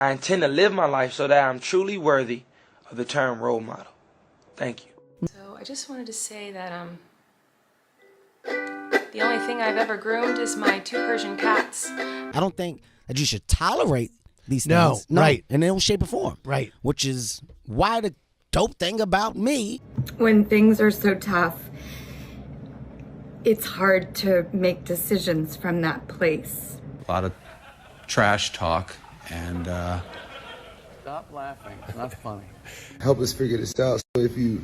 I intend to live my life so that I'm truly worthy of the term role model. Thank you. So I just wanted to say that the only thing I've ever groomed is my 2 Persian cats. I don't think that you should tolerate these things. No, right. In any shape or form. Right. Which is why the dope thing about me. When things are so tough, it's hard to make decisions from that place. A lot of trash talk and Stop laughing. It's not funny. Help us figure this out. So if you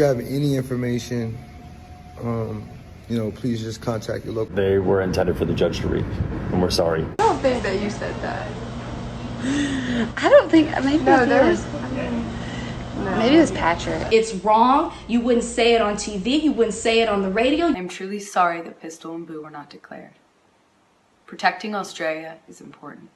have any information, please just contact your local. They were intended for the judge to read, and we're sorry. I don't think that you said that. I don't think, maybe no, maybe it was Patrick. It's wrong. You wouldn't say it on TV. You wouldn't say it on the radio. I'm truly sorry that Pistol and Boo were not declared. Protecting Australia is important.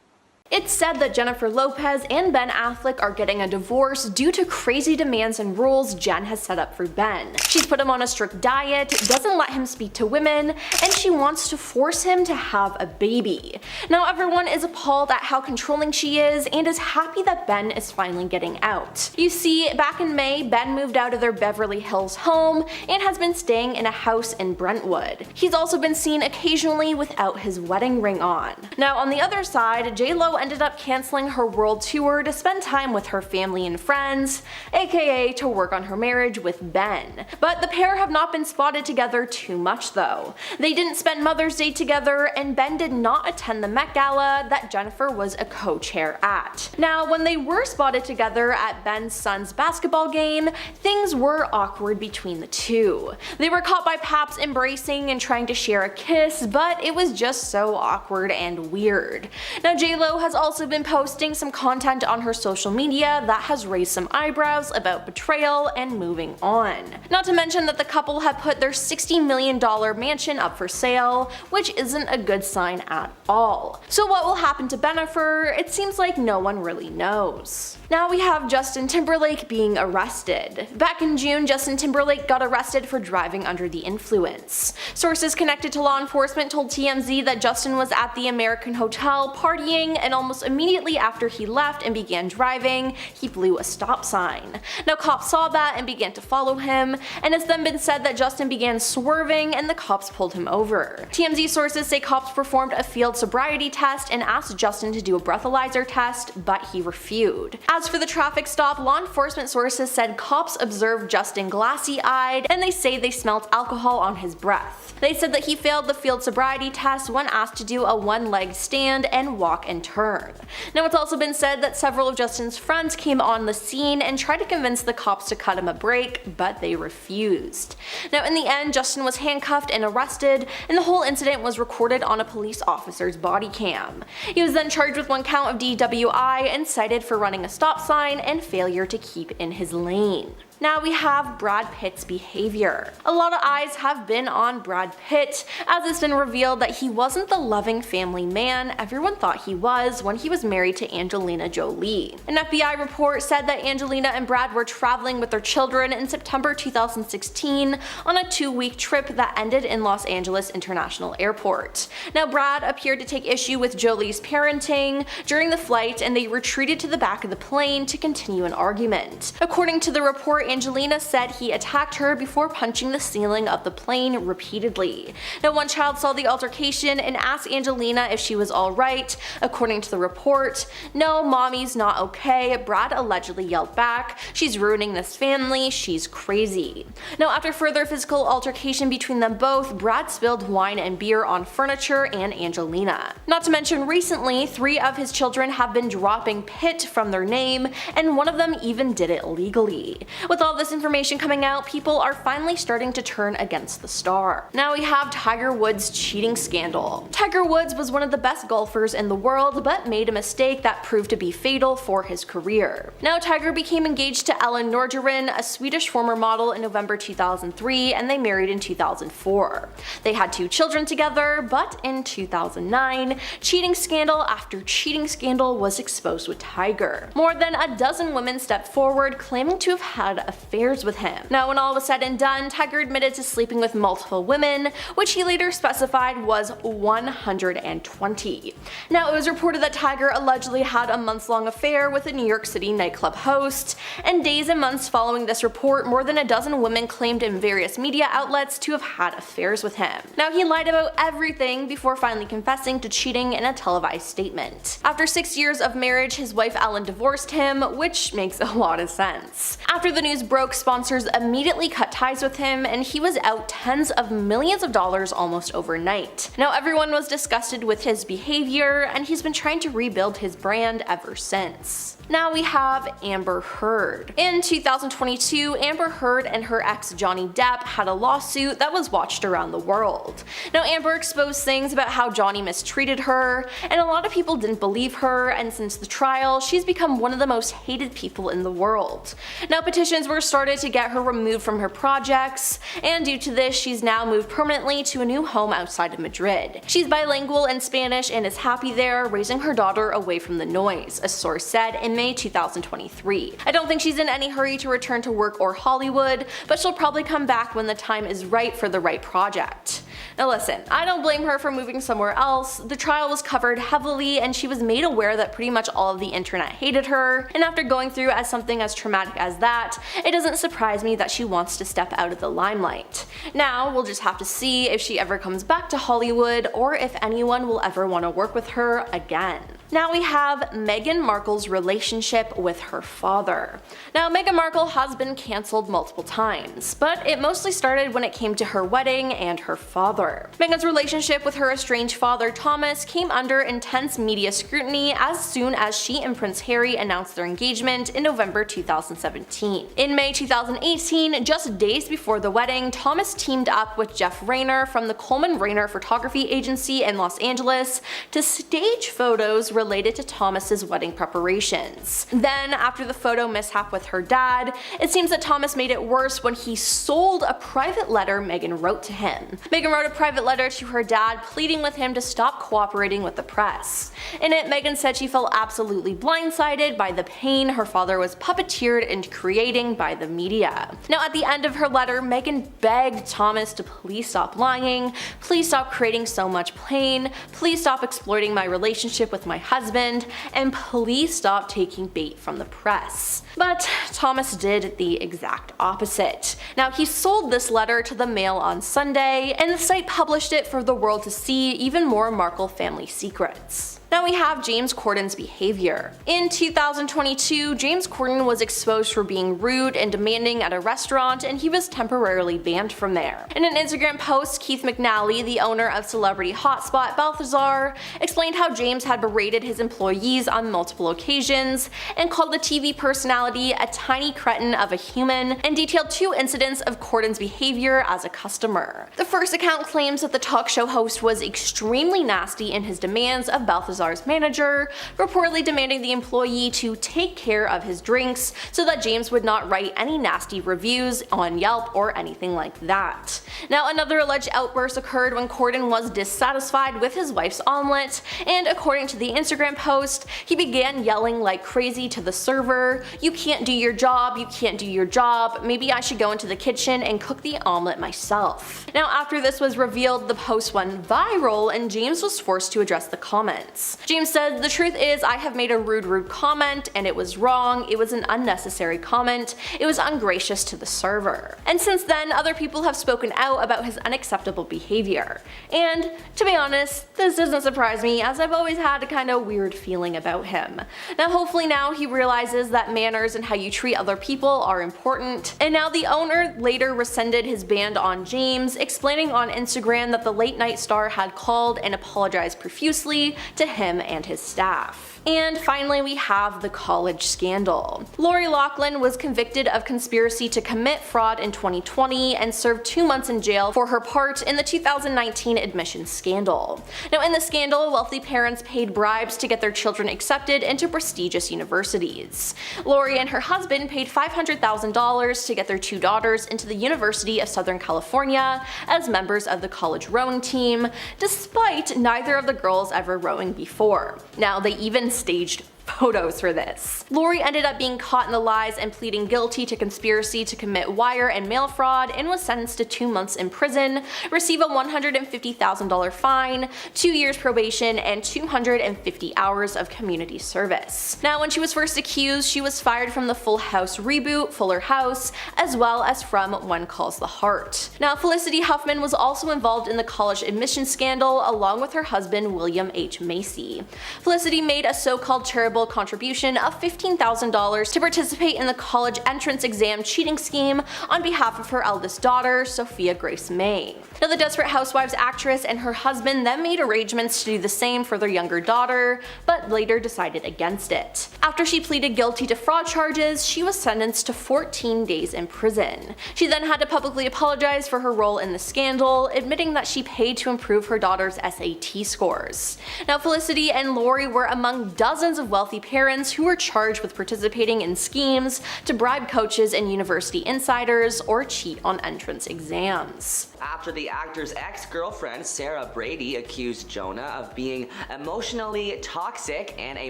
It's said that Jennifer Lopez and Ben Affleck are getting a divorce due to crazy demands and rules Jen has set up for Ben. She's put him on a strict diet, doesn't let him speak to women, and she wants to force him to have a baby. Now everyone is appalled at how controlling she is and is happy that Ben is finally getting out. You see, back in May, Ben moved out of their Beverly Hills home and has been staying in a house in Brentwood. He's also been seen occasionally without his wedding ring on. Now on the other side, J.Lo ended up canceling her world tour to spend time with her family and friends, aka to work on her marriage with Ben. But the pair have not been spotted together too much though. They didn't spend Mother's Day together, and Ben did not attend the Met Gala that Jennifer was a co-chair at. Now when they were spotted together at Ben's son's basketball game, things were awkward between the two. They were caught by Paps embracing and trying to share a kiss, but it was just so awkward and weird. Now J.Lo has also been posting some content on her social media that has raised some eyebrows about betrayal and moving on. Not to mention that the couple have put their $60 million mansion up for sale, which isn't a good sign at all. So what will happen to Bennifer? It seems like no one really knows. Now we have Justin Timberlake being arrested. Back in June, Justin Timberlake got arrested for driving under the influence. Sources connected to law enforcement told TMZ that Justin was at the American Hotel partying, and almost immediately after he left and began driving, he blew a stop sign. Now cops saw that and began to follow him, and it's then been said that Justin began swerving and the cops pulled him over. TMZ sources say cops performed a field sobriety test and asked Justin to do a breathalyzer test, but he refused. As for the traffic stop, law enforcement sources said cops observed Justin glassy-eyed, and they say they smelled alcohol on his breath. They said that he failed the field sobriety test when asked to do a one-leg stand and walk and turn. Now it's also been said that several of Justin's friends came on the scene and tried to convince the cops to cut him a break, but they refused. Now in the end, Justin was handcuffed and arrested, and the whole incident was recorded on a police officer's body cam. He was then charged with 1 count of DWI and cited for running a stop sign and failure to keep in his lane. Now we have Brad Pitt's behavior. A lot of eyes have been on Brad Pitt, as it's been revealed that he wasn't the loving family man everyone thought he was when he was married to Angelina Jolie. An FBI report said that Angelina and Brad were traveling with their children in September 2016 on a 2-week trip that ended in Los Angeles International Airport. Now Brad appeared to take issue with Jolie's parenting during the flight, and they retreated to the back of the plane to continue an argument. According to the report, Angelina said he attacked her before punching the ceiling of the plane repeatedly. Now one child saw the altercation and asked Angelina if she was alright. According to the report, "No, mommy's not okay," Brad allegedly yelled back. "She's ruining this family, she's crazy." Now after further physical altercation between them both, Brad spilled wine and beer on furniture and Angelina. Not to mention recently, 3 of his children have been dropping Pitt from their name, and one of them even did it legally. With all this information coming out, people are finally starting to turn against the star. Now we have Tiger Woods' cheating scandal. Tiger Woods was one of the best golfers in the world, but made a mistake that proved to be fatal for his career. Now Tiger became engaged to Ellen Nordgren, a Swedish former model, in November 2003, and they married in 2004. They had 2 children together, but in 2009, cheating scandal after cheating scandal was exposed with Tiger. More than a dozen women stepped forward claiming to have had had affairs with him. Now, when all was said and done, Tiger admitted to sleeping with multiple women, which he later specified was 120. Now, it was reported that Tiger allegedly had a months-long affair with a New York City nightclub host, and days and months following this report, more than a dozen women claimed in various media outlets to have had affairs with him. Now, he lied about everything before finally confessing to cheating in a televised statement. After 6 years of marriage, his wife Ellen divorced him, which makes a lot of sense. After the news broke, sponsors immediately cut ties with him, and he was out tens of millions of dollars almost overnight. Now, everyone was disgusted with his behavior, and he's been trying to rebuild his brand ever since. Now we have Amber Heard. In 2022, Amber Heard and her ex Johnny Depp had a lawsuit that was watched around the world. Now, Amber exposed things about how Johnny mistreated her, and a lot of people didn't believe her, and since the trial, she's become one of the most hated people in the world. Now, petitions were started to get her removed from her projects, and due to this, she's now moved permanently to a new home outside of Madrid. She's bilingual in Spanish and is happy there, raising her daughter away from the noise, a source said in May 2023. I don't think she's in any hurry to return to work or Hollywood, but she'll probably come back when the time is right for the right project. Now listen, I don't blame her for moving somewhere else. The trial was covered heavily, and she was made aware that pretty much all of the internet hated her, and after going through something as traumatic as that, it doesn't surprise me that she wants to step out of the limelight. Now, we'll just have to see if she ever comes back to Hollywood, or if anyone will ever want to work with her again. Now we have Meghan Markle's relationship with her father. Now, Meghan Markle has been cancelled multiple times, but it mostly started when it came to her wedding and her father. Meghan's relationship with her estranged father Thomas came under intense media scrutiny as soon as she and Prince Harry announced their engagement in November 2017. In May 2018, just days before the wedding, Thomas teamed up with Jeff Rayner from the Coleman Rayner Photography Agency in Los Angeles to stage photos related to Thomas's wedding preparations. Then, after the photo mishap with her dad, it seems that Thomas made it worse when he sold a private letter Meghan wrote to him. Meghan wrote a private letter to her dad pleading with him to stop cooperating with the press. In it, Meghan said she felt absolutely blindsided by the pain her father was puppeteered into creating by the media. Now, at the end of her letter, Meghan begged Thomas to please stop lying, please stop creating so much pain, please stop exploiting my relationship with my husband, and please stop taking bait from the press. But Thomas did the exact opposite. Now, he sold this letter to the Mail on Sunday, and the site published it for the world to see even more Markle family secrets. Now we have James Corden's behavior. In 2022, James Corden was exposed for being rude and demanding at a restaurant, and he was temporarily banned from there. In an Instagram post, Keith McNally, the owner of celebrity hotspot Balthazar, explained how James had berated his employees on multiple occasions and called the TV personality a tiny cretin of a human, and detailed 2 incidents of Corden's behavior as a customer. The first account claims that the talk show host was extremely nasty in his demands of Balthazar's manager, reportedly demanding the employee to take care of his drinks so that James would not write any nasty reviews on Yelp or anything like that. Now, another alleged outburst occurred when Corden was dissatisfied with his wife's omelet, and according to the Instagram post, he began yelling like crazy to the server, "You can't do your job, you can't do your job, maybe I should go into the kitchen and cook the omelet myself." Now, after this was revealed, the post went viral, and James was forced to address the comments. James said, "The truth is, I have made a rude comment, and it was wrong, it was an unnecessary comment, it was ungracious to the server." And since then, other people have spoken out about his unacceptable behavior. And, to be honest, this doesn't surprise me, as I've always had a kind of weird feeling about him. Now, hopefully now he realizes that manners and how you treat other people are important. And now the owner later rescinded his ban on James, explaining on Instagram that the late night star had called and apologized profusely to him and his staff. And finally, we have the college scandal. Lori Loughlin was convicted of conspiracy to commit fraud in 2020 and served 2 months in jail for her part in the 2019 admissions scandal. Now, in the scandal, wealthy parents paid bribes to get their children accepted into prestigious universities. Lori and her husband paid $500,000 to get their 2 daughters into the University of Southern California as members of the college rowing team, despite neither of the girls ever rowing before. Now, they even staged photos for this. Lori ended up being caught in the lies and pleading guilty to conspiracy to commit wire and mail fraud and was sentenced to 2 months in prison, receive a $150,000 fine, 2 years probation, and 250 hours of community service. Now, when she was first accused, she was fired from the Full House reboot, Fuller House, as well as from When Calls the Heart. Now, Felicity Huffman was also involved in the college admission scandal along with her husband William H. Macy. Felicity made a so-called charitable contribution of $15,000 to participate in the college entrance exam cheating scheme on behalf of her eldest daughter, Sophia Grace May. Now, the Desperate Housewives actress and her husband then made arrangements to do the same for their younger daughter, but later decided against it. After she pleaded guilty to fraud charges, she was sentenced to 14 days in prison. She then had to publicly apologize for her role in the scandal, admitting that she paid to improve her daughter's SAT scores. Now, Felicity and Lori were among dozens of wealthy parents who were charged with participating in schemes to bribe coaches and university insiders or cheat on entrance exams. After the actor's ex-girlfriend Sarah Brady accused Jonah of being emotionally toxic and a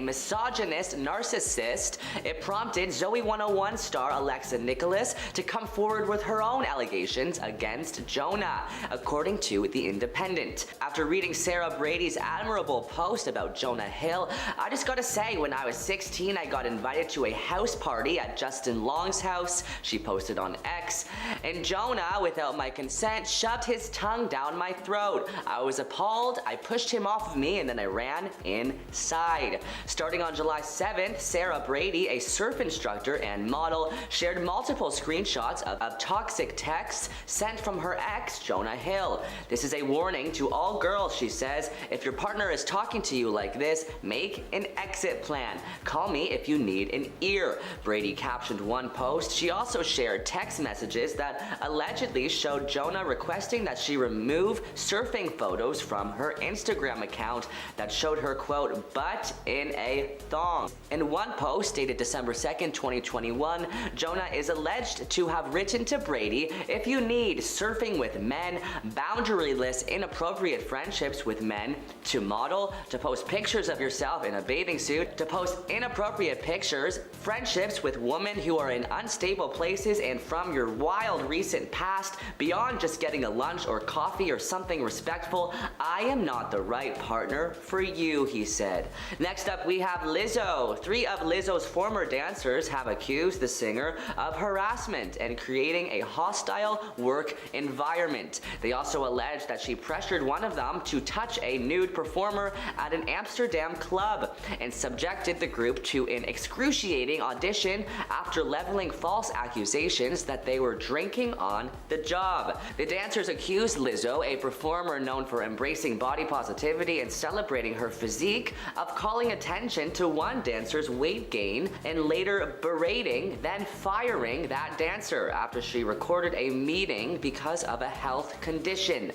misogynist narcissist, it prompted Zoey 101 star Alexa Nicholas to come forward with her own allegations against Jonah, according to The Independent. After reading Sarah Brady's admirable post about Jonah Hill, I just gotta say, when I was 16, I got invited to a house party at Justin Long's house, she posted on X, and Jonah, without my consent, shoved his tongue down my throat. I was appalled, I pushed him off of me, and then I ran inside. Starting on July 7th, Sarah Brady, a surf instructor and model, shared multiple screenshots of toxic texts sent from her ex, Jonah Hill. This is a warning to all girls, she says. If your partner is talking to you like this, make an exit plan. Call me if you need an ear. Brady captioned one post. She also shared text messages that allegedly showed Jonah requesting that she remove surfing photos from her Instagram account that showed her, quote, butt in a thong. In one post dated December 2nd, 2021, Jonah is alleged to have written to Brady, if you need surfing with men, boundaryless inappropriate friendships with men, to model, to post pictures of yourself in a bathing suit, to post inappropriate pictures, friendships with women who are in unstable places and from your wild recent past, beyond just getting a lunch or coffee or something respectful, I am not the right partner for you, he said. Next up, we have Lizzo. 3 of Lizzo's former dancers have accused the singer of harassment and creating a hostile work environment. They also allege that she pressured one of them to touch a nude performer at an Amsterdam club and subjected the group to an excruciating audition after leveling false accusations that they were drinking on the job. The dancers accused Lizzo, a performer known for embracing body positivity and celebrating her physique, of calling attention to one dancer's weight gain and later berating, then firing that dancer after she recorded a meeting because of a health condition.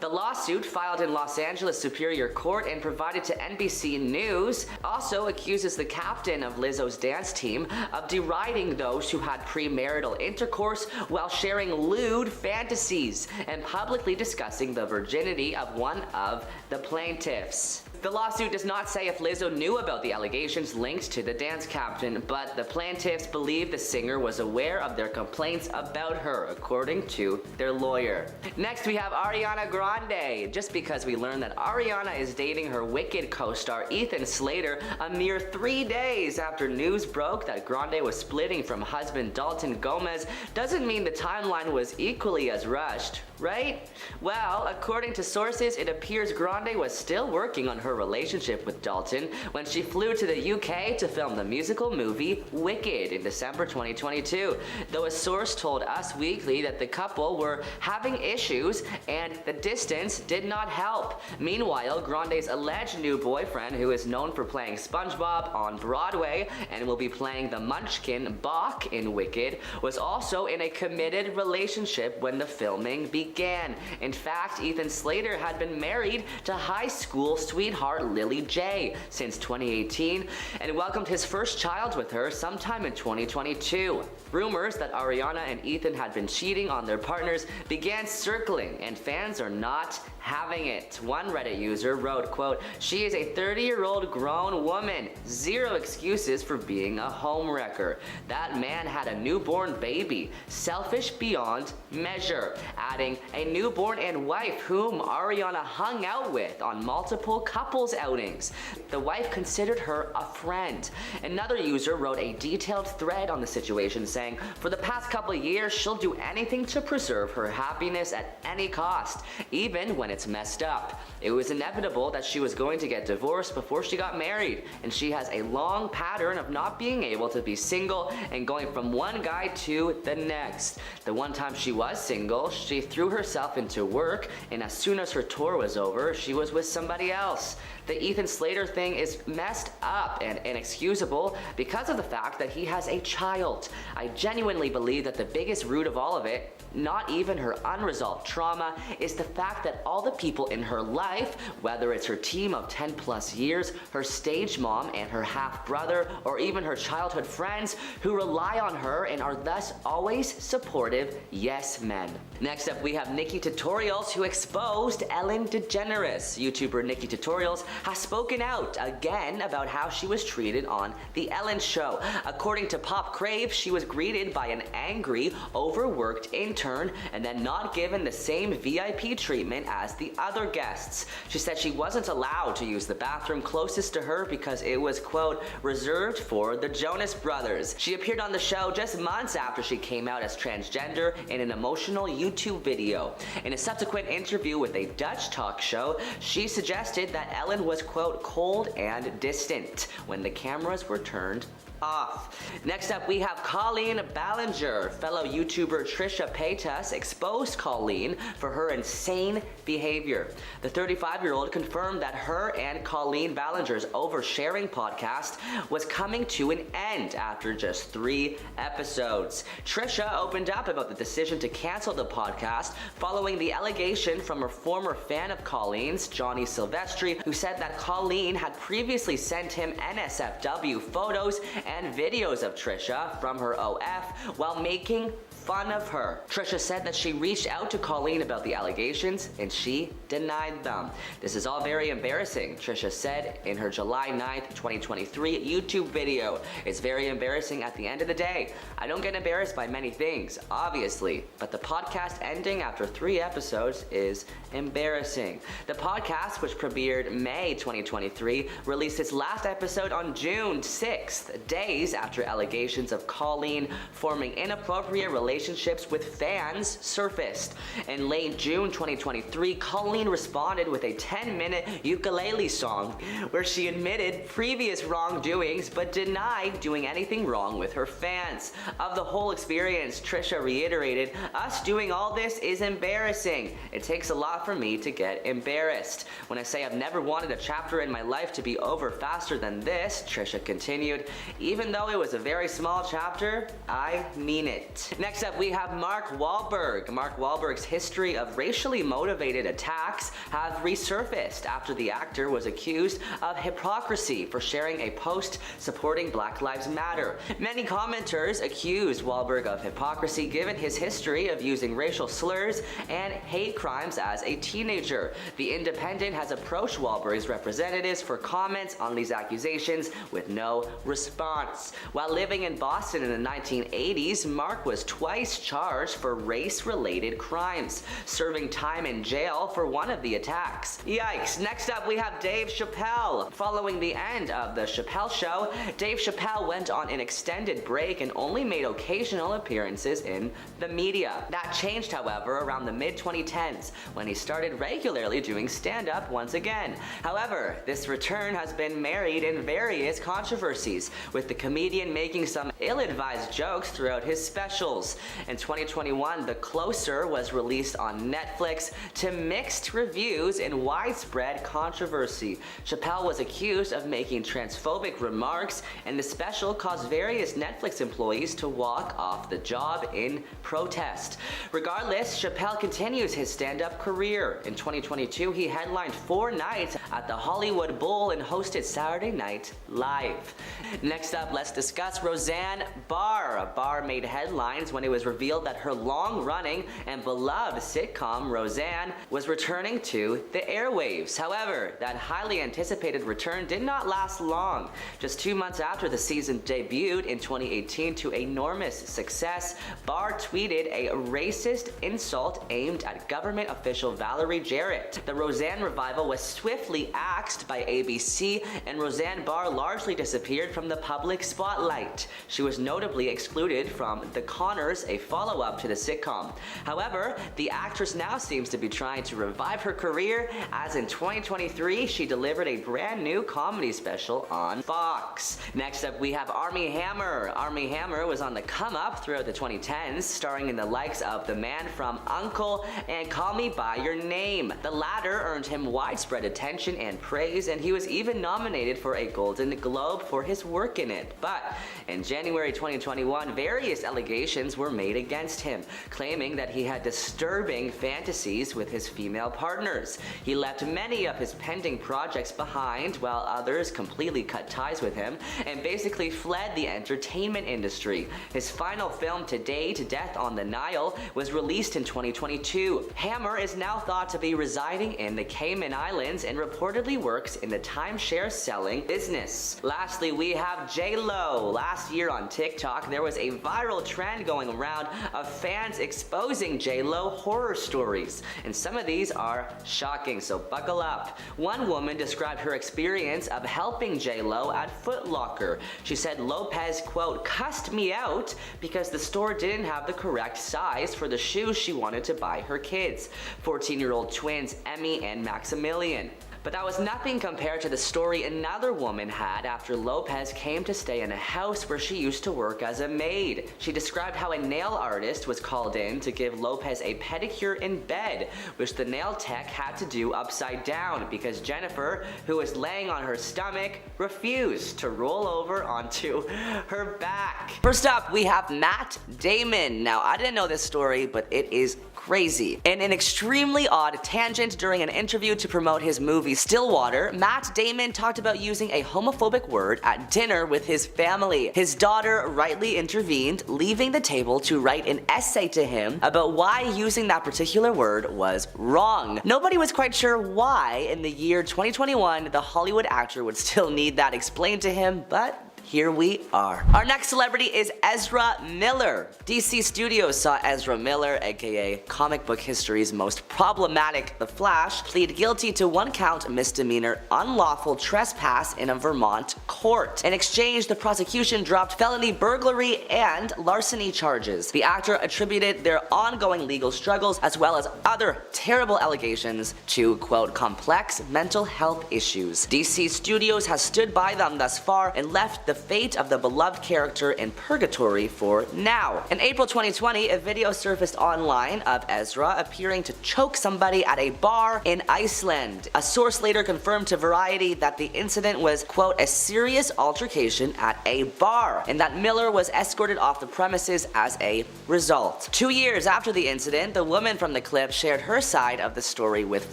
The lawsuit, filed in Los Angeles Superior Court and provided to NBC News, also accuses the captain of Lizzo's dance team of deriding those who had premarital intercourse while sharing lewd fantasies and publicly discussing the virginity of one of the plaintiffs. The lawsuit does not say if Lizzo knew about the allegations linked to the dance captain, but the plaintiffs believe the singer was aware of their complaints about her, according to their lawyer. Next, we have Ariana Grande. Just because we learned that Ariana is dating her Wicked co-star Ethan Slater a mere 3 days after news broke that Grande was splitting from husband Dalton Gomez doesn't mean the timeline was equally as rushed, right? Well, according to sources, it appears Grande was still working on her relationship with Dalton when she flew to the UK to film the musical movie Wicked in December 2022, though a source told Us Weekly that the couple were having issues and the distance did not help. Meanwhile, Grande's alleged new boyfriend, who is known for playing SpongeBob on Broadway and will be playing the Munchkin Bach in Wicked, was also in a committed relationship when the filming began. In fact, Ethan Slater had been married to high school sweetheart sweetheart Lily J since 2018 and welcomed his first child with her sometime in 2022. Rumors that Ariana and Ethan had been cheating on their partners began circling, and fans are not having it. One Reddit user wrote, quote, "She is a 30-year-old grown woman. Zero excuses for being a homewrecker. That man had a newborn baby. Selfish beyond measure." Adding, "A newborn and wife whom Ariana hung out with on multiple couples outings. The wife considered her a friend." Another user wrote a detailed thread on the situation saying, "For the past couple of years, she'll do anything to preserve her happiness at any cost, even when it's messed up. It was inevitable that she was going to get divorced before she got married, and she has a long pattern of not being able to be single and going from one guy to the next. The one time she was single, she threw herself into work, and as soon as her tour was over, she was with somebody else. The Ethan Slater thing is messed up and inexcusable because of the fact that he has a child. I genuinely believe that the biggest root of all of it, not even her unresolved trauma, is the fact that all the people in her life, whether it's her team of 10 plus years, her stage mom and her half brother, or even her childhood friends who rely on her and are thus always supportive yes men." Next up, we have Nikki Tutorials, who exposed Ellen DeGeneres. YouTuber Nikki Tutorials has spoken out again about how she was treated on The Ellen Show. According to Pop Crave, she was greeted by an angry, overworked intern and then not given the same VIP treatment as the other guests. She said she wasn't allowed to use the bathroom closest to her because it was, quote, reserved for the Jonas Brothers. She appeared on the show just months after she came out as transgender in an emotional YouTube video. In a subsequent interview with a Dutch talk show, she suggested that Ellen was, quote, cold and distant when the cameras were turned off. Next up, we have Colleen Ballinger. Fellow YouTuber Trisha Paytas exposed Colleen for her insane behavior. The 35-year-old confirmed that her and Colleen Ballinger's Oversharing podcast was coming to an end after just 3 episodes. Trisha opened up about the decision to cancel the podcast following the allegation from her former fan of Colleen's, Johnny Silvestri, who said that Colleen had previously sent him NSFW photos and videos of Trisha from her OF while making fun of her. Trisha said that she reached out to Colleen about the allegations and she denied them. "This is all very embarrassing," Trisha said in her July 9th, 2023 YouTube video. "It's very embarrassing at the end of the day. I don't get embarrassed by many things, obviously, but the podcast ending after 3 episodes is embarrassing." The podcast, which premiered May 2023, released its last episode on June 6th, days after allegations of Colleen forming inappropriate relationships with fans surfaced. In late June 2023, Colleen responded with a 10-minute ukulele song where she admitted previous wrongdoings but denied doing anything wrong with her fans. Of the whole experience, Trisha reiterated, "Us doing all this is embarrassing. It takes a lot for me to get embarrassed. When I say I've never wanted a chapter in my life to be over faster than this," Trisha continued, "even though it was a very small chapter, I mean it." Next up, we have Mark Wahlberg. Mark Wahlberg's history of racially motivated attacks have resurfaced after the actor was accused of hypocrisy for sharing a post supporting Black Lives Matter. Many commenters accused Wahlberg of hypocrisy given his history of using racial slurs and hate crimes as a teenager. The Independent has approached Wahlberg's representatives for comments on these accusations with no response. While living in Boston in the 1980s, Mark was twice charged for race-related crimes, serving time in jail for one of the attacks. Yikes. Next up, we have Dave Chappelle. Following the end of the Chappelle Show, Dave Chappelle went on an extended break and only made occasional appearances in the media. That changed, however, around the mid-2010s when he started regularly doing stand-up once again. However, this return has been married in various controversies, with the comedian making some ill-advised jokes throughout his specials. In 2021, The Closer was released on Netflix to mixed reviews news in widespread controversy. Chappelle was accused of making transphobic remarks, and the special caused various Netflix employees to walk off the job in protest. Regardless, Chappelle continues his stand-up career. In 2022, he headlined 4 nights at the Hollywood Bowl and hosted Saturday Night Live. Next up, let's discuss Roseanne Barr. Barr made headlines when it was revealed that her long-running and beloved sitcom Roseanne was returning to the airwaves. However, that highly anticipated return did not last long. Just 2 months after the season debuted in 2018 to enormous success, Barr tweeted a racist insult aimed at government official Valerie Jarrett. The Roseanne revival was swiftly axed by ABC, and Roseanne Barr largely disappeared from the public spotlight. She was notably excluded from The Conners, a follow-up to the sitcom. However, the actress now seems to be trying to revive her career, as in 2023 she delivered a brand new comedy special on Fox. Next up, we have Armie Hammer. Armie Hammer was on the come-up throughout the 2010s, starring in the likes of The Man from U.N.C.L.E. and Call Me By Your Name. The latter earned him widespread attention and praise, and he was even nominated for a Golden Globe for his work in it. But in January 2021, various allegations were made against him, claiming that he had disturbing fantasies with his female partners. He left many of his pending projects behind, while others completely cut ties with him and basically fled the entertainment industry. His final film to date, Death on the Nile, was released in 2022. Hammer is now thought to be residing in the Cayman Islands and reportedly works in the timeshare selling business. Lastly, we have J-Lo. Last year on TikTok, there was a viral trend going around of fans exposing J-Lo horror stories, and some of these are shocking, so buckle up. One woman described her experience of helping J-Lo at Foot Locker. She said Lopez, quote, cussed me out because the store didn't have the correct size for the shoes she wanted to buy her kids, 14-year-old twins Emmy and Maximilian. But that was nothing compared to the story another woman had after Lopez came to stay in a house where she used to work as a maid. She described how a nail artist was called in to give Lopez a pedicure in bed, which the nail tech had to do upside down because Jennifer, who was laying on her stomach, refused to roll over onto her back. First up, we have Matt Damon. Now, I didn't know this story, but it is crazy. In an extremely odd tangent during an interview to promote his movie Stillwater, Matt Damon talked about using a homophobic word at dinner with his family. His daughter rightly intervened, leaving the table to write an essay to him about why using that particular word was wrong. Nobody was quite sure why in the year 2021 the Hollywood actor would still need that explained to him, but here we are. Our next celebrity is Ezra Miller. DC Studios saw Ezra Miller, aka comic book history's most problematic The Flash, plead guilty to 1-count misdemeanor unlawful trespass in a Vermont court. In exchange, the prosecution dropped felony burglary and larceny charges. The actor attributed their ongoing legal struggles as well as other terrible allegations to, quote, complex mental health issues. DC Studios has stood by them thus far and left the fate of the beloved character in purgatory for now. In April 2020, a video surfaced online of Ezra appearing to choke somebody at a bar in Iceland. A source later confirmed to Variety that the incident was, quote, a serious altercation at a bar, and that Miller was escorted off the premises as a result. 2 years after the incident, the woman from the clip shared her side of the story with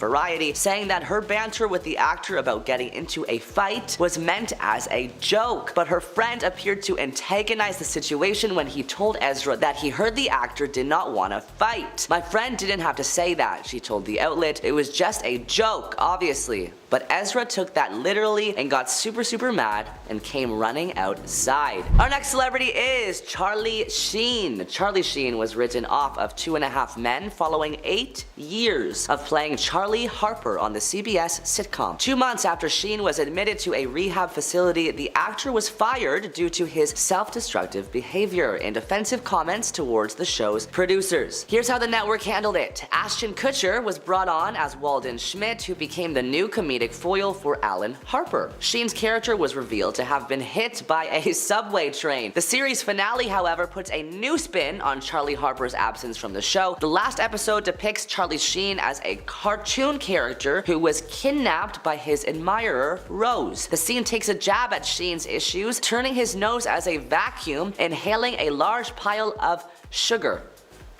Variety, saying that her banter with the actor about getting into a fight was meant as a joke, but her friend appeared to antagonize the situation when he told Ezra that he heard the actor did not want to fight. My friend didn't have to say that, she told the outlet. It was just a joke, obviously. But Ezra took that literally and got super mad and came running outside. Our next celebrity is Charlie Sheen. Charlie Sheen was written off of 2.5 Men following 8 years of playing Charlie Harper on the CBS sitcom. 2 months after Sheen was admitted to a rehab facility, the actor was fired fired due to his self-destructive behavior and offensive comments towards the show's producers. Here's how the network handled it. Ashton Kutcher was brought on as Walden Schmidt, who became the new comedic foil for Alan Harper. Sheen's character was revealed to have been hit by a subway train. The series finale, however, puts a new spin on Charlie Harper's absence from the show. The last episode depicts Charlie Sheen as a cartoon character who was kidnapped by his admirer, Rose. The scene takes a jab at Sheen's issues, turning his nose as a vacuum, inhaling a large pile of sugar.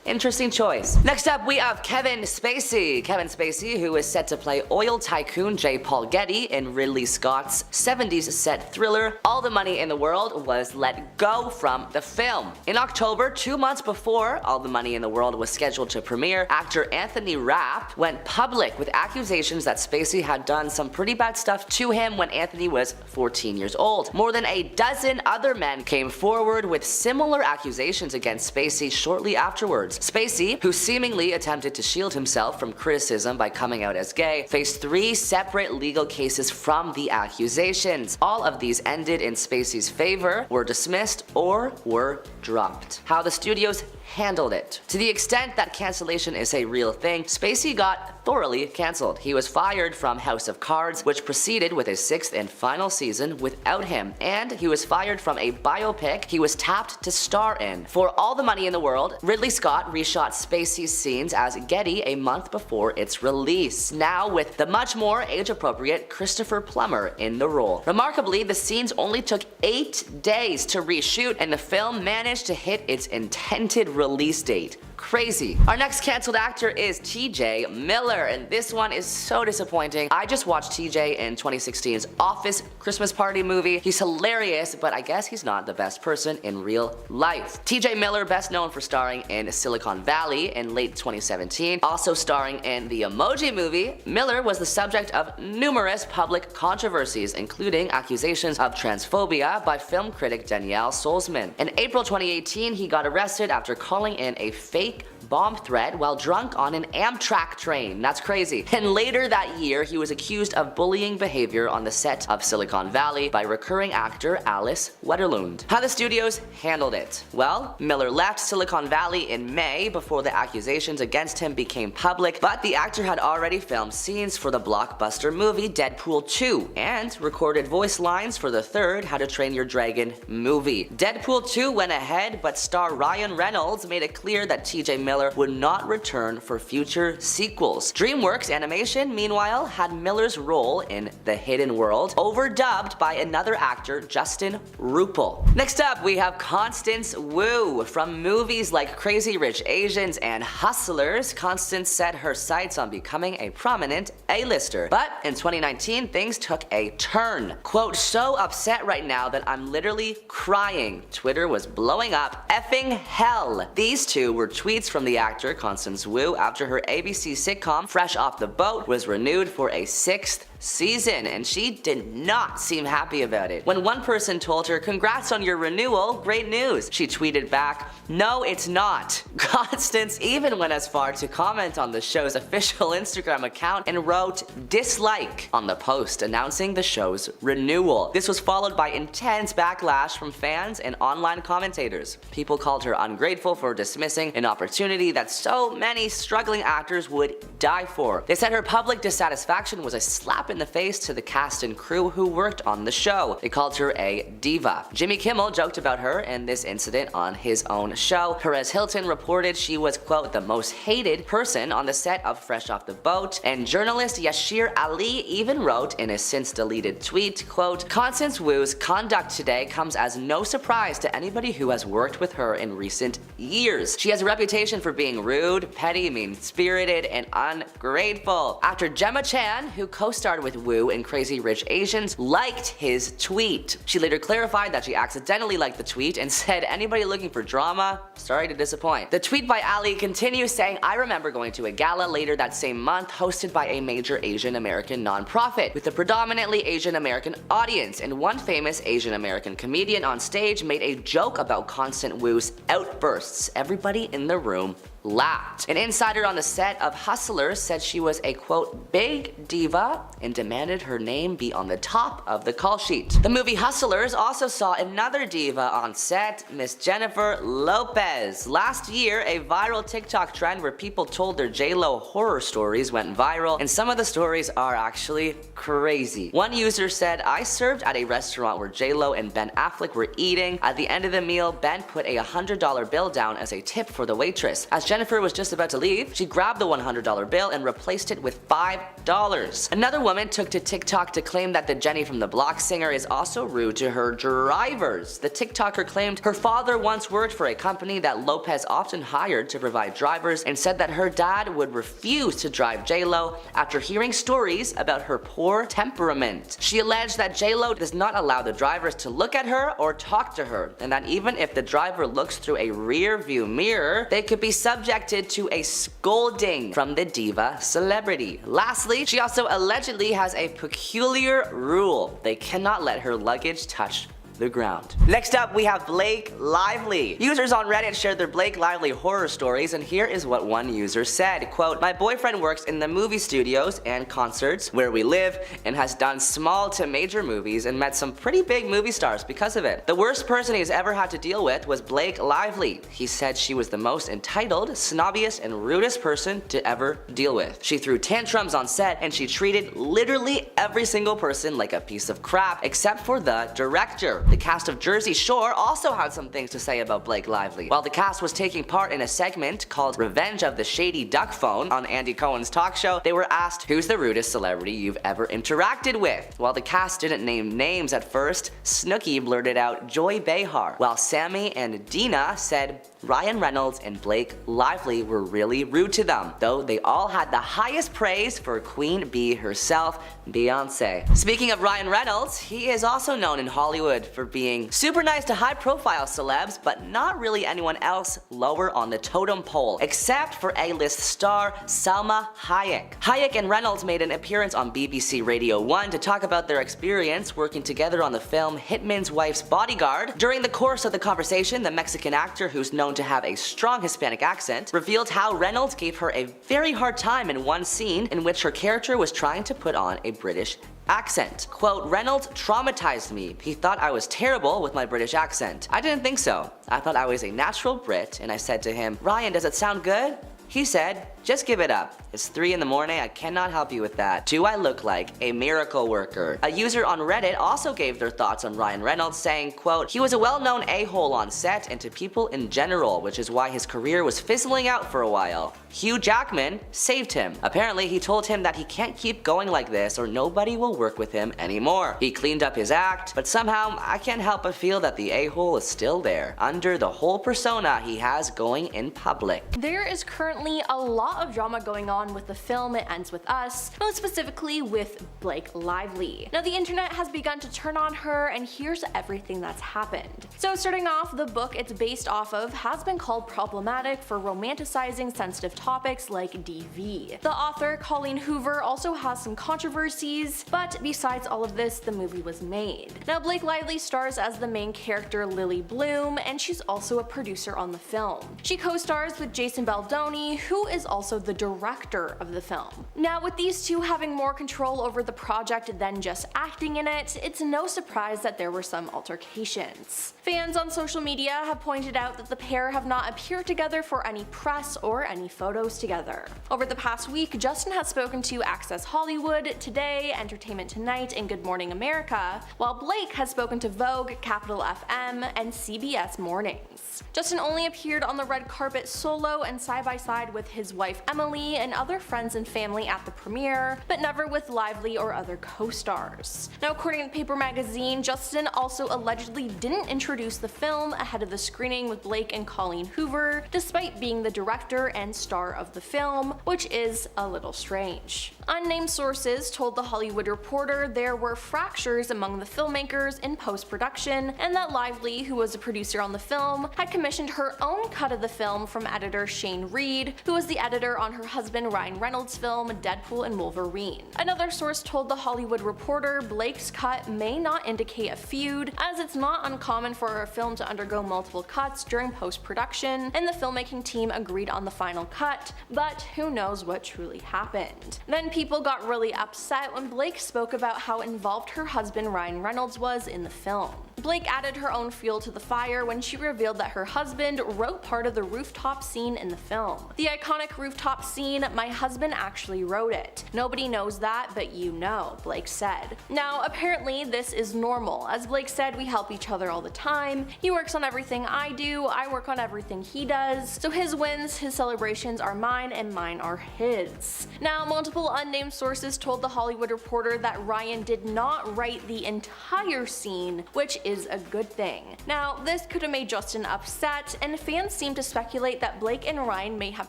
Interesting choice. Next up, we have Kevin Spacey. Kevin Spacey, who is set to play oil tycoon J. Paul Getty in Ridley Scott's 70s set thriller All the Money in the World, was let go from the film. In October, 2 months before All the Money in the World was scheduled to premiere, actor Anthony Rapp went public with accusations that Spacey had done some pretty bad stuff to him when Anthony was 14 years old. More than a dozen other men came forward with similar accusations against Spacey shortly afterwards. Spacey, who seemingly attempted to shield himself from criticism by coming out as gay, faced 3 separate legal cases from the accusations. All of these ended in Spacey's favor, were dismissed, or were dropped. How the studios handled it. To the extent that cancellation is a real thing, Spacey got thoroughly cancelled. He was fired from House of Cards, which proceeded with a 6th and final season without him, and he was fired from a biopic he was tapped to star in. For All the Money in the World, Ridley Scott reshot Spacey's scenes as Getty a month before its release, now with the much more age-appropriate Christopher Plummer in the role. Remarkably, the scenes only took 8 days to reshoot, and the film managed to hit its intended release date. Crazy. Our next cancelled actor is TJ Miller, and this one is so disappointing. I just watched TJ in 2016's Office Christmas Party movie. He's hilarious, but I guess he's not the best person in real life. TJ Miller, best known for starring in Silicon Valley in late 2017, also starring in the Emoji Movie, Miller was the subject of numerous public controversies, including accusations of transphobia by film critic Danielle Solzman. In April 2018, he got arrested after calling in a fake bomb threat while drunk on an Amtrak train. That's crazy. And later that year, he was accused of bullying behavior on the set of Silicon Valley by recurring actor Alice Wetterlund. How the studios handled it? Well, Miller left Silicon Valley in May before the accusations against him became public, but the actor had already filmed scenes for the blockbuster movie Deadpool 2 and recorded voice lines for the 3rd How to Train Your Dragon movie. Deadpool 2 went ahead, but star Ryan Reynolds made it clear that TJ Miller would not return for future sequels. DreamWorks Animation, meanwhile, had Miller's role in The Hidden World overdubbed by another actor, Justin Rupel. Next up, we have Constance Wu. From movies like Crazy Rich Asians and Hustlers, Constance set her sights on becoming a prominent A-lister. But in 2019, things took a turn. Quote, "So upset right now that I'm literally crying. Twitter was blowing up. Effing hell." These two were tweets from the actor Constance Wu after her ABC sitcom Fresh Off the Boat was renewed for a 6th season, and she did not seem happy about it. When one person told her, "Congrats on your renewal, great news," she tweeted back, "No, it's not." Constance even went as far to comment on the show's official Instagram account and wrote "dislike" on the post announcing the show's renewal. This was followed by intense backlash from fans and online commentators. People called her ungrateful for dismissing an opportunity that so many struggling actors would die for. They said her public dissatisfaction was a slap in the face to the cast and crew who worked on the show. They called her a diva. Jimmy Kimmel joked about her and this incident on his own show. Perez Hilton reported she was, quote, "the most hated person on the set of Fresh Off the Boat," and journalist Yashir Ali even wrote in a since deleted tweet, quote, "Constance Wu's conduct today comes as no surprise to anybody who has worked with her in recent years. She has a reputation for being rude, petty, mean-spirited, and ungrateful." After Gemma Chan, who co-starred with Wu in Crazy Rich Asians, liked his tweet. She later clarified that she accidentally liked the tweet and said, "Anybody looking for drama? Sorry to disappoint." The tweet by Ali continues saying, "I remember going to a gala later that same month hosted by a major Asian American nonprofit with a predominantly Asian American audience, and one famous Asian American comedian on stage made a joke about Constance Wu's outbursts. Everybody in the room laughed. An insider on the set of Hustlers said she was a quote big diva and demanded her name be on the top of the call sheet. The movie Hustlers also saw another diva on set, Miss Jennifer Lopez. Last year, a viral TikTok trend where people told their J-Lo horror stories went viral, and some of the stories are actually crazy. One user said, "I served at a restaurant where J-Lo and Ben Affleck were eating. At the end of the meal, Ben put a $100 bill down as a tip for the waitress. As Jennifer was just about to leave, she grabbed the $100 bill and replaced it with $5. Another woman took to TikTok to claim that the Jenny from the Block singer is also rude to her drivers. The TikToker claimed her father once worked for a company that Lopez often hired to provide drivers and said that her dad would refuse to drive J-Lo after hearing stories about her poor temperament. She alleged that J-Lo does not allow the drivers to look at her or talk to her, and that even if the driver looks through a rear view mirror, they could be subjected to a scolding from the diva celebrity. Lastly, she also allegedly has a peculiar rule. They cannot let her luggage touch the ground. Next up, we have Blake Lively. Users on Reddit shared their Blake Lively horror stories, and here is what one user said, quote, "My boyfriend works in the movie studios and concerts where we live and has done small to major movies and met some pretty big movie stars because of it. The worst person he's ever had to deal with was Blake Lively. He said she was the most entitled, snobbiest, and rudest person to ever deal with. She threw tantrums on set and she treated literally every single person like a piece of crap except for the director." The cast of Jersey Shore also had some things to say about Blake Lively. While the cast was taking part in a segment called Revenge of the Shady Duck Phone on Andy Cohen's talk show, they were asked, "Who's the rudest celebrity you've ever interacted with?" While the cast didn't name names at first, Snooki blurted out Joy Behar, while Sammy and Dina said Ryan Reynolds and Blake Lively were really rude to them, though they all had the highest praise for Queen Bee herself, Beyonce. Speaking of Ryan Reynolds, he is also known in Hollywood for being super nice to high-profile celebs, but not really anyone else lower on the totem pole, except for A-list star Salma Hayek. Hayek and Reynolds made an appearance on BBC Radio 1 to talk about their experience working together on the film Hitman's Wife's Bodyguard. During the course of the conversation, the Mexican actor, who's known to have a strong Hispanic accent, revealed how Reynolds gave her a very hard time in one scene in which her character was trying to put on a British accent. Quote, "Reynolds traumatized me. He thought I was terrible with my British accent. I didn't think so. I thought I was a natural Brit, and I said to him, 'Ryan, does it sound good?' He said, 'Just give it up. It's 3 in the morning, I cannot help you with that. Do I look like a miracle worker?'" A user on Reddit also gave their thoughts on Ryan Reynolds, saying, quote, "He was a well-known a-hole on set and to people in general, which is why his career was fizzling out for a while. Hugh Jackman saved him. Apparently, he told him that he can't keep going like this or nobody will work with him anymore. He cleaned up his act, but somehow I can't help but feel that the a-hole is still there, under the whole persona he has going in public." There is currently a lot of drama going on with the film It Ends With Us, most specifically with Blake Lively. Now the internet has begun to turn on her, and here's everything that's happened. So starting off, the book it's based off of has been called problematic for romanticizing sensitive topics like DV. The author, Colleen Hoover, also has some controversies, but besides all of this, the movie was made. Now Blake Lively stars as the main character Lily Bloom, and she's also a producer on the film. She co-stars with Jason Baldoni, who is also the director of the film. Now with these two having more control over the project than just acting in it, it's no surprise that there were some altercations. Fans on social media have pointed out that the pair have not appeared together for any press or any photos together. Over the past week, Justin has spoken to Access Hollywood, Today, Entertainment Tonight, and Good Morning America, while Blake has spoken to Vogue, Capital FM, and CBS Mornings. Justin only appeared on the red carpet solo and side-by-side with his wife Emily and other friends and family at the premiere, but never with Lively or other co-stars. Now according to Paper Magazine, Justin also allegedly didn't introduce the film ahead of the screening with Blake and Colleen Hoover, despite being the director and star of the film, which is a little strange. Unnamed sources told The Hollywood Reporter there were fractures among the filmmakers in post-production, and that Lively, who was a producer on the film, had commissioned her own cut of the film from editor Shane Reed, Reed, who was the editor on her husband Ryan Reynolds' film Deadpool and Wolverine. Another source told The Hollywood Reporter Blake's cut may not indicate a feud, as it's not uncommon for a film to undergo multiple cuts during post-production, and the filmmaking team agreed on the final cut, but who knows what truly happened. Then people got really upset when Blake spoke about how involved her husband Ryan Reynolds was in the film. Blake added her own fuel to the fire when she revealed that her husband wrote part of the rooftop scene in the film. The iconic rooftop scene, my husband actually wrote it. Nobody knows that, but you know, Blake said. Now, apparently this is normal. As Blake said, we help each other all the time. He works on everything I do, I work on everything he does. So his wins, his celebrations are mine and mine are his. Now, multiple unnamed sources told The Hollywood Reporter that Ryan did not write the entire scene, which is a good thing. Now, this could have made Justin upset, and fans seem to speculate that Blake and Ryan may have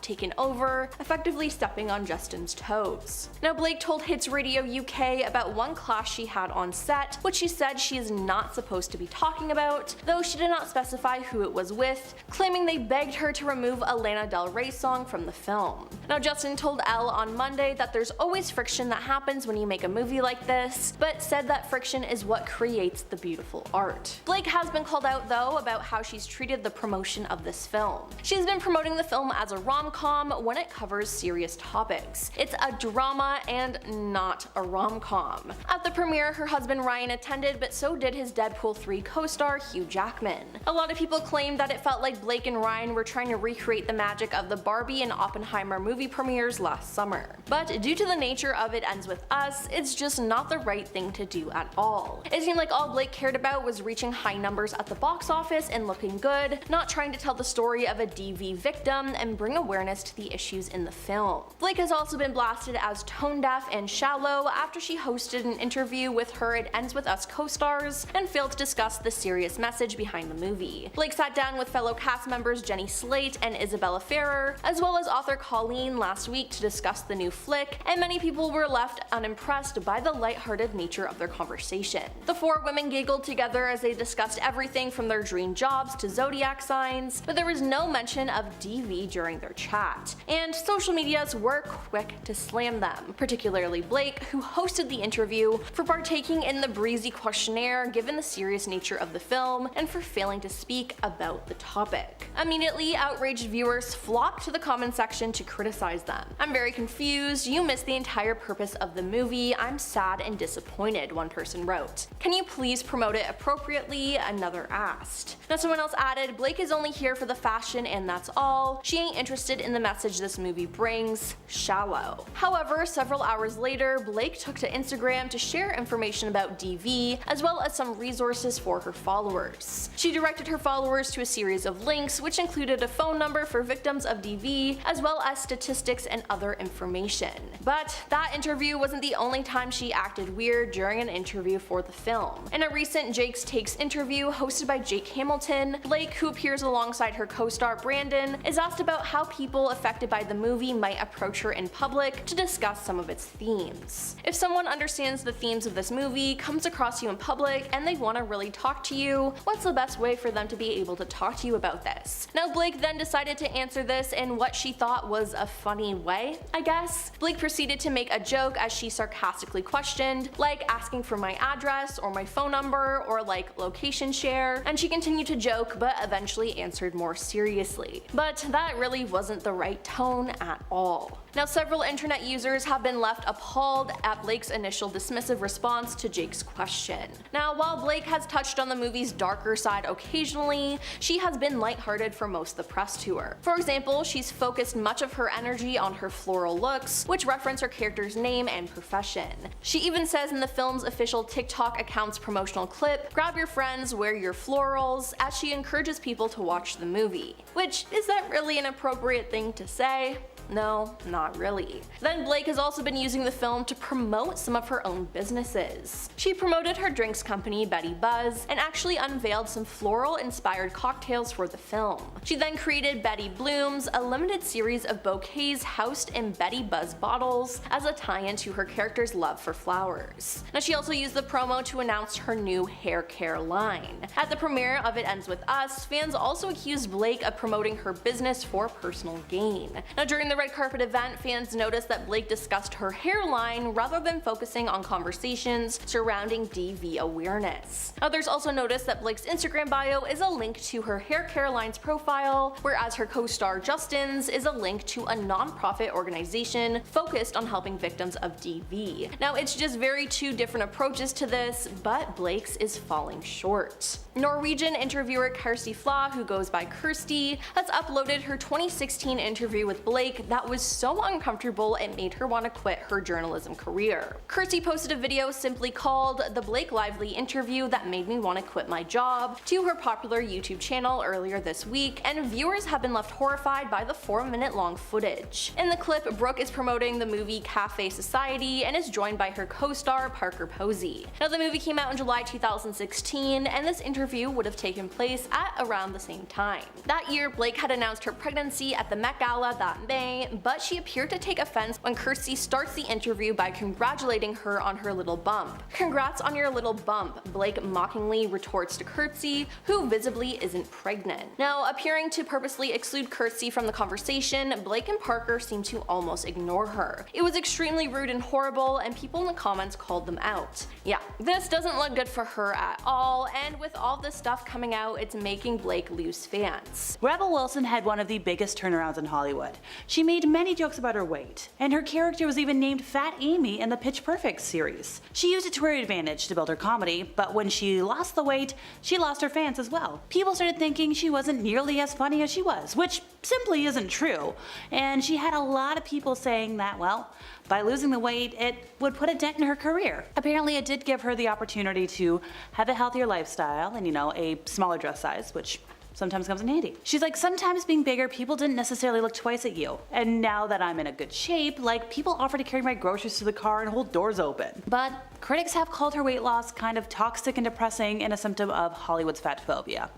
taken over, effectively stepping on Justin's toes. Now, Blake told Hits Radio UK about one clash she had on set, which she said she is not supposed to be talking about, though she did not specify who it was with, claiming they begged her to remove a Lana Del Rey song from the film. Now, Justin told Elle on Monday that there's always friction that happens when you make a movie like this, but said that friction is what creates the beautiful art. Blake has been called out though about how she's treated the promotion of this film. She's been promoting the film as a rom-com when it covers serious topics. It's a drama and not a rom-com. At the premiere, her husband Ryan attended, but so did his Deadpool 3 co-star Hugh Jackman. A lot of people claimed that it felt like Blake and Ryan were trying to recreate the magic of the Barbie and Oppenheimer movie premieres last summer. But due to the nature of It Ends With Us, it's just not the right thing to do at all. It seemed like all Blake cared about was reaching high numbers at the box office and looking good, not trying to tell the story of a DV victim and bring awareness to the issues in the film. Blake has also been blasted as tone deaf and shallow after she hosted an interview with her It Ends With Us co-stars and failed to discuss the serious message behind the movie. Blake sat down with fellow cast members Jenny Slate and Isabella Ferrer, as well as author Colleen last week to discuss the new flick, and many people were left unimpressed by the lighthearted nature of their conversation. The four women giggled together as they discussed everything from their dream jobs to zodiac signs, but there was no mention of DV during their chat, and social medias were quick to slam them, particularly Blake, who hosted the interview, for partaking in the breezy questionnaire given the serious nature of the film and for failing to speak about the topic. Immediately, outraged viewers flocked to the comment section to criticize them. "I'm very confused, you missed the entire purpose of the movie, I'm sad and disappointed," one person wrote. "Can you please promote it appropriately?" another asked. Now someone else added, "Blake is only here for the fashion and that's all. She ain't interested in the message this movie brings. Shallow." However, several hours later, Blake took to Instagram to share information about DV, as well as some resources for her followers. She directed her followers to a series of links, which included a phone number for victims of DV, as well as statistics and other information. But that interview wasn't the only time she acted weird during an interview for the film. In a recent Jake's Takes interview hosted by Jake Hamilton, Blake, who appears alongside her co-star Brandon, is asked about how people affected by the movie might approach her in public to discuss some of its themes. "If someone understands the themes of this movie, comes across you in public, and they want to really talk to you, what's the best way for them to be able to talk to you about this?" Now Blake then decided to answer this in what she thought was a funny way, I guess. Blake proceeded to make a joke as she sarcastically questioned, like asking for my address or my phone number or like location share, and she continued to joke but eventually answered more seriously. But that really wasn't the right tone at all. Now several internet users have been left appalled at Blake's initial dismissive response to Jake's question. Now while Blake has touched on the movie's darker side occasionally, she has been lighthearted for most of the press tour. For example, she's focused much of her energy on her floral looks, which reference her character's name and profession. She even says in the film's official TikTok account's promotional clip, "Grab your friends, wear your florals," as she encourages people to watch the movie. Which, is that really an appropriate thing to say? no, not really. Then Blake has also been using the film to promote some of her own businesses. She promoted her drinks company Betty Buzz and actually unveiled some floral-inspired cocktails for the film. She then created Betty Blooms, a limited series of bouquets housed in Betty Buzz bottles as a tie-in to her character's love for flowers. Now she also used the promo to announce her new hair care line. At the premiere of It Ends With Us, fans also accused Blake of promoting her business for personal gain. Now during the red carpet event, fans noticed that Blake discussed her hairline rather than focusing on conversations surrounding DV awareness. Others also noticed that Blake's Instagram bio is a link to her hair care line's profile, whereas her co-star Justin's is a link to a non-profit organization focused on helping victims of DV. Now it's just very two different approaches to this, but Blake's is falling short. Norwegian interviewer Kirsty Flaw, who goes by Kirsty, has uploaded her 2016 interview with Blake that was so uncomfortable it made her want to quit her journalism career. Kirsty posted a video simply called "The Blake Lively Interview That Made Me Want to Quit My Job" to her popular YouTube channel earlier this week, and viewers have been left horrified by the 4-minute long footage. In the clip, Brooke is promoting the movie Cafe Society and is joined by her co-star Parker Posey. Now the movie came out in July 2016, and this interview would have taken place at around the same time. That year, Blake had announced her pregnancy at the Met Gala that May, but she appeared to take offense when Kirsty starts the interview by congratulating her on her little bump. "Congrats on your little bump," Blake mockingly retorts to Kirsty, who visibly isn't pregnant. Now, appearing to purposely exclude Kirsty from the conversation, Blake and Parker seem to almost ignore her. It was extremely rude and horrible, and people in the comments called them out. Yeah, this doesn't look good for her at all, and with all this stuff coming out, it's making Blake lose fans. Rebel Wilson had one of the biggest turnarounds in Hollywood. She made many jokes about her weight, and her character was even named Fat Amy in the Pitch Perfect series. She used it to her advantage to build her comedy, but when she lost the weight, she lost her fans as well. People started thinking she wasn't nearly as funny as she was, which simply isn't true, and she had a lot of people saying that, well, by losing the weight, it would put a dent in her career. Apparently it did give her the opportunity to have a healthier lifestyle and, a smaller dress size, which sometimes comes in handy. She's like, sometimes being bigger, people didn't necessarily look twice at you. And now that I'm in a good shape, people offer to carry my groceries to the car and hold doors open. But critics have called her weight loss kind of toxic and depressing and a symptom of Hollywood's fat phobia.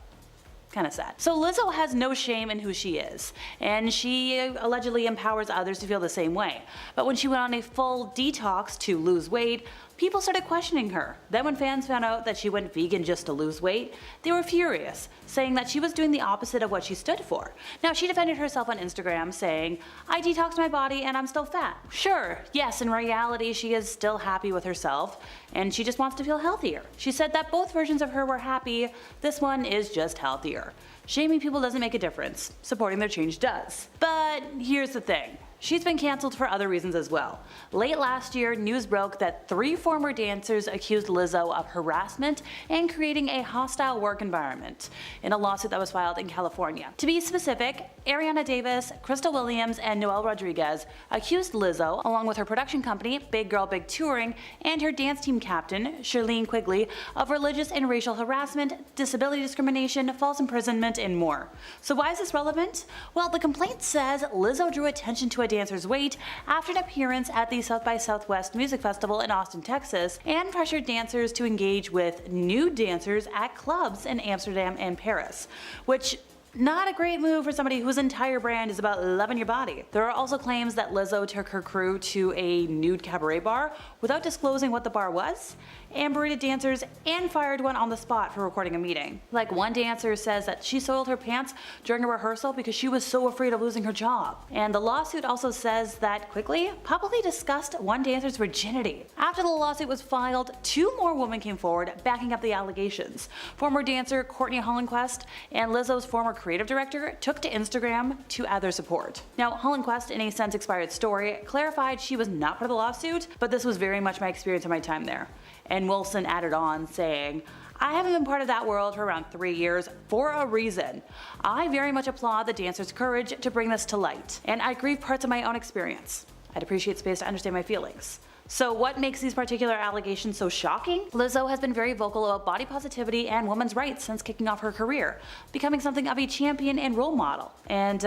Kinda sad. So Lizzo has no shame in who she is, and she allegedly empowers others to feel the same way. But when she went on a full detox to lose weight, people started questioning her. Then when fans found out that she went vegan just to lose weight, they were furious, saying that she was doing the opposite of what she stood for. Now she defended herself on Instagram saying, "I detoxed my body and I'm still fat." Sure, yes, in reality she is still happy with herself, and she just wants to feel healthier. She said that both versions of her were happy, this one is just healthier. Shaming people doesn't make a difference, supporting their change does. But here's the thing. She's been cancelled for other reasons as well. Late last year, news broke that 3 former dancers accused Lizzo of harassment and creating a hostile work environment in a lawsuit that was filed in California. To be specific, Ariana Davis, Crystal Williams, and Noel Rodriguez accused Lizzo, along with her production company, Big Girl Big Touring, and her dance team captain, Shirlene Quigley, of religious and racial harassment, disability discrimination, false imprisonment, and more. So why is this relevant? Well, the complaint says Lizzo drew attention to a dancer's weight after an appearance at the South by Southwest Music Festival in Austin, Texas, and pressured dancers to engage with nude dancers at clubs in Amsterdam and Paris, which not a great move for somebody whose entire brand is about loving your body. There are also claims that Lizzo took her crew to a nude cabaret bar without disclosing what the bar was, and berated dancers and fired one on the spot for recording a meeting. Like, one dancer says that she soiled her pants during a rehearsal because she was so afraid of losing her job. And the lawsuit also says that Quigley publicly discussed one dancer's virginity. After the lawsuit was filed, 2 more women came forward backing up the allegations. Former dancer Courtney Hollenquist and Lizzo's former creative director took to Instagram to add their support. Now, Hollenquist, in a since expired story, clarified she was not part of the lawsuit, but this was very much my experience of my time there. And Wilson added on, saying, "I haven't been part of that world for around 3 years for a reason. I very much applaud the dancers' courage to bring this to light, and I grieve parts of my own experience. I'd appreciate space to understand my feelings." So what makes these particular allegations so shocking? Lizzo has been very vocal about body positivity and women's rights since kicking off her career, becoming something of a champion and role model. And,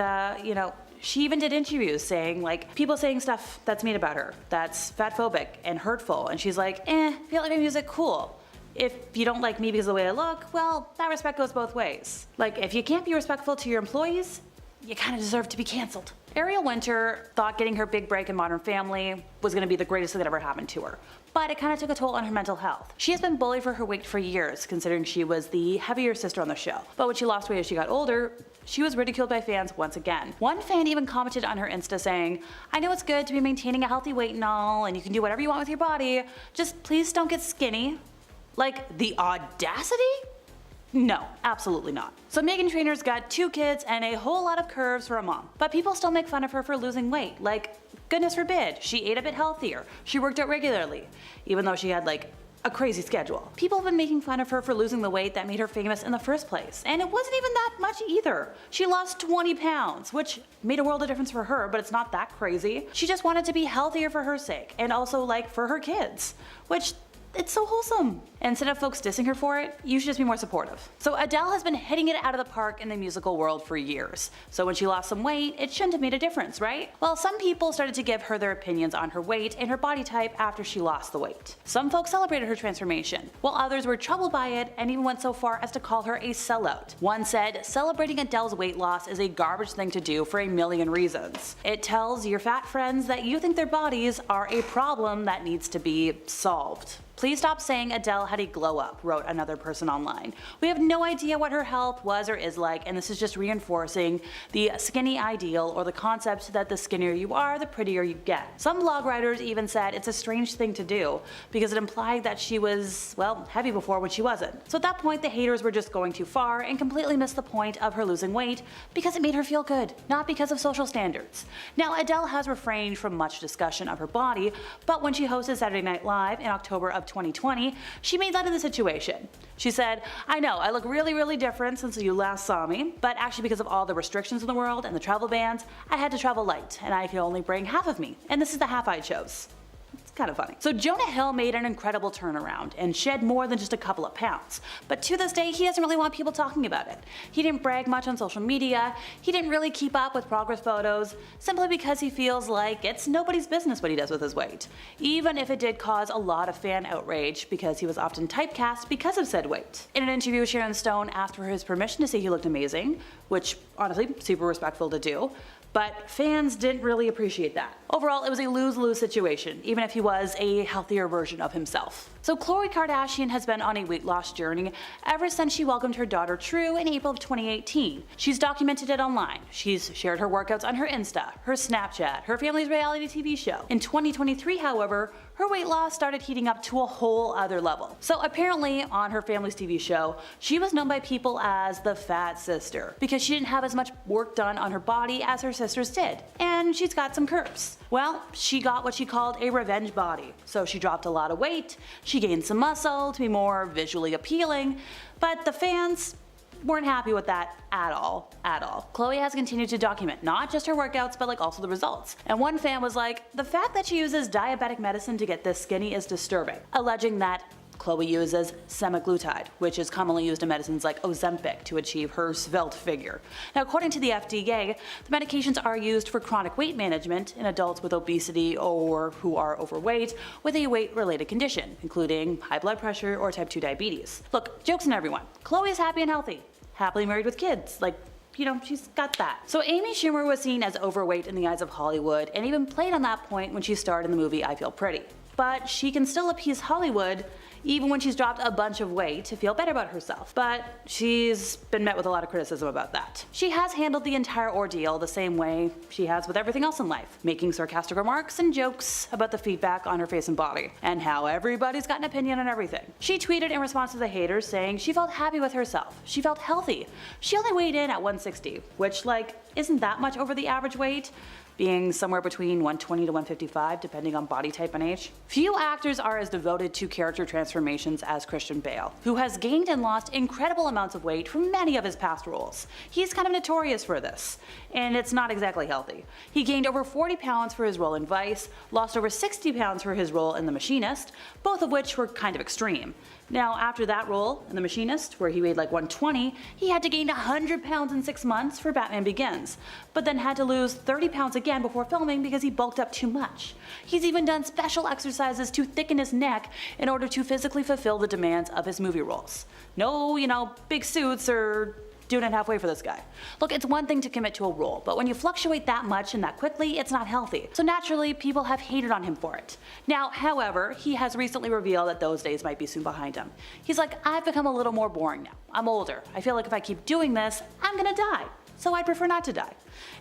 She even did interviews saying, like, people saying stuff that's mean about her, that's fatphobic and hurtful, and she's like, if you don't like my music, cool. If you don't like me because of the way I look, well, that respect goes both ways. Like, if you can't be respectful to your employees, you kind of deserve to be canceled. Ariel Winter thought getting her big break in Modern Family was going to be the greatest thing that ever happened to her, but it kind of took a toll on her mental health. She has been bullied for her weight for years, considering she was the heavier sister on the show. But when she lost weight as she got older, she was ridiculed by fans once again. One fan even commented on her Insta saying, "I know it's good to be maintaining a healthy weight and all, and you can do whatever you want with your body, just please don't get skinny." Like, the audacity? No, absolutely not. So Meghan Trainor's got 2 kids and a whole lot of curves for a mom. But people still make fun of her for losing weight. Like, goodness forbid, she ate a bit healthier. She worked out regularly, even though she had like a crazy schedule. People have been making fun of her for losing the weight that made her famous in the first place. And it wasn't even that much either. She lost 20 pounds, which made a world of difference for her, but it's not that crazy. She just wanted to be healthier for her sake, and also like for her kids, which it's so wholesome. Instead of folks dissing her for it, you should just be more supportive. So Adele has been hitting it out of the park in the musical world for years. So when she lost some weight, it shouldn't have made a difference, right? Well, some people started to give her their opinions on her weight and her body type after she lost the weight. Some folks celebrated her transformation, while others were troubled by it and even went so far as to call her a sellout. One said, "Celebrating Adele's weight loss is a garbage thing to do for a million reasons. It tells your fat friends that you think their bodies are a problem that needs to be solved. Please stop saying Adele had a glow up," wrote another person online. "We have no idea what her health was or is like, and this is just reinforcing the skinny ideal or the concept that the skinnier you are, the prettier you get." Some blog writers even said it's a strange thing to do because it implied that she was, well, heavy before when she wasn't. So at that point, the haters were just going too far and completely missed the point of her losing weight because it made her feel good, not because of social standards. Now, Adele has refrained from much discussion of her body, but when she hosted Saturday Night Live in October of 2020, she made light of the situation. She said, "I know, I look really different since you last saw me, but actually because of all the restrictions in the world and the travel bans, I had to travel light, and I could only bring half of me, and this is the half I chose." It's kind of funny. So Jonah Hill made an incredible turnaround and shed more than just a couple of pounds. But to this day, he doesn't really want people talking about it. He didn't brag much on social media, he didn't really keep up with progress photos, simply because he feels like it's nobody's business what he does with his weight. Even if it did cause a lot of fan outrage because he was often typecast because of said weight. In an interview, Sharon Stone asked for his permission to say he looked amazing, which honestly, super respectful to do. But fans didn't really appreciate that. Overall, it was a lose-lose situation, even if he was a healthier version of himself. So Khloe Kardashian has been on a weight loss journey ever since she welcomed her daughter True in April of 2018. She's documented it online. She's shared her workouts on her Insta, her Snapchat, her family's reality TV show. In 2023, however, her weight loss started heating up to a whole other level. So apparently, on her family's TV show, she was known by people as the fat sister because she didn't have as much work done on her body as her sisters did, and she's got some curves. Well, she got what she called a revenge body, so she dropped a lot of weight, she gained some muscle to be more visually appealing, but the fans weren't happy with that at all. Khloe has continued to document not just her workouts but like also the results. And one fan was like, "The fact that she uses diabetic medicine to get this skinny is disturbing," alleging that Khloe uses semaglutide, which is commonly used in medicines like Ozempic to achieve her svelte figure. Now, according to the FDA, the medications are used for chronic weight management in adults with obesity or who are overweight with a weight-related condition, including high blood pressure or type 2 diabetes. Look, jokes on everyone. Khloe is happy and healthy, happily married with kids. Like, you know, she's got that. So Amy Schumer was seen as overweight in the eyes of Hollywood and even played on that point when she starred in the movie I Feel Pretty. But she can still appease Hollywood even when she's dropped a bunch of weight to feel better about herself. But she's been met with a lot of criticism about that. She has handled the entire ordeal the same way she has with everything else in life, making sarcastic remarks and jokes about the feedback on her face and body, and how everybody's got an opinion on everything. She tweeted in response to the haters saying she felt happy with herself, she felt healthy. She only weighed in at 160, which like isn't that much over the average weight, being somewhere between 120 to 155 depending on body type and age. Few actors are as devoted to character transformations as Christian Bale, who has gained and lost incredible amounts of weight from many of his past roles. He's kind of notorious for this, and it's not exactly healthy. He gained over 40 pounds for his role in Vice, lost over 60 pounds for his role in The Machinist, both of which were kind of extreme. Now, after that role in The Machinist, where he weighed like 120, he had to gain 100 pounds in 6 months for Batman Begins, but then had to lose 30 pounds again before filming because he bulked up too much. He's even done special exercises to thicken his neck in order to physically fulfill the demands of his movie roles. No, big suits or doing it halfway for this guy. Look, it's one thing to commit to a role, but when you fluctuate that much and that quickly, it's not healthy. So naturally, people have hated on him for it. Now, however, he has recently revealed that those days might be soon behind him. He's like, I've become a little more boring now. I'm older. I feel like if I keep doing this, I'm gonna die. So I'd prefer not to die.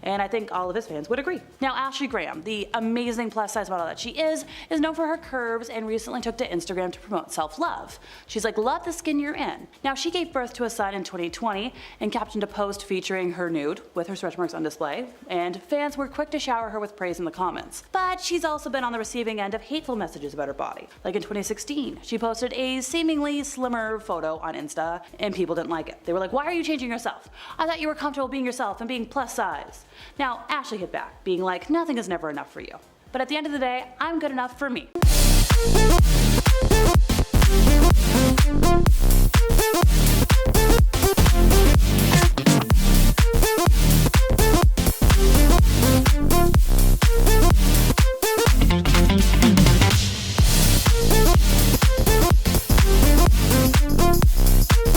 And I think all of his fans would agree. Now, Ashley Graham, the amazing plus-size model that she is known for her curves and recently took to Instagram to promote self-love. She's like, love the skin you're in. Now, she gave birth to a son in 2020 and captioned a post featuring her nude with her stretch marks on display, and fans were quick to shower her with praise in the comments. But she's also been on the receiving end of hateful messages about her body. Like in 2016, she posted a seemingly slimmer photo on Insta, and people didn't like it. They were like, why are you changing yourself? I thought you were comfortable being yourself and being plus size. Now, Ashley hit back, being like, nothing is never enough for you. But at the end of the day, I'm good enough for me.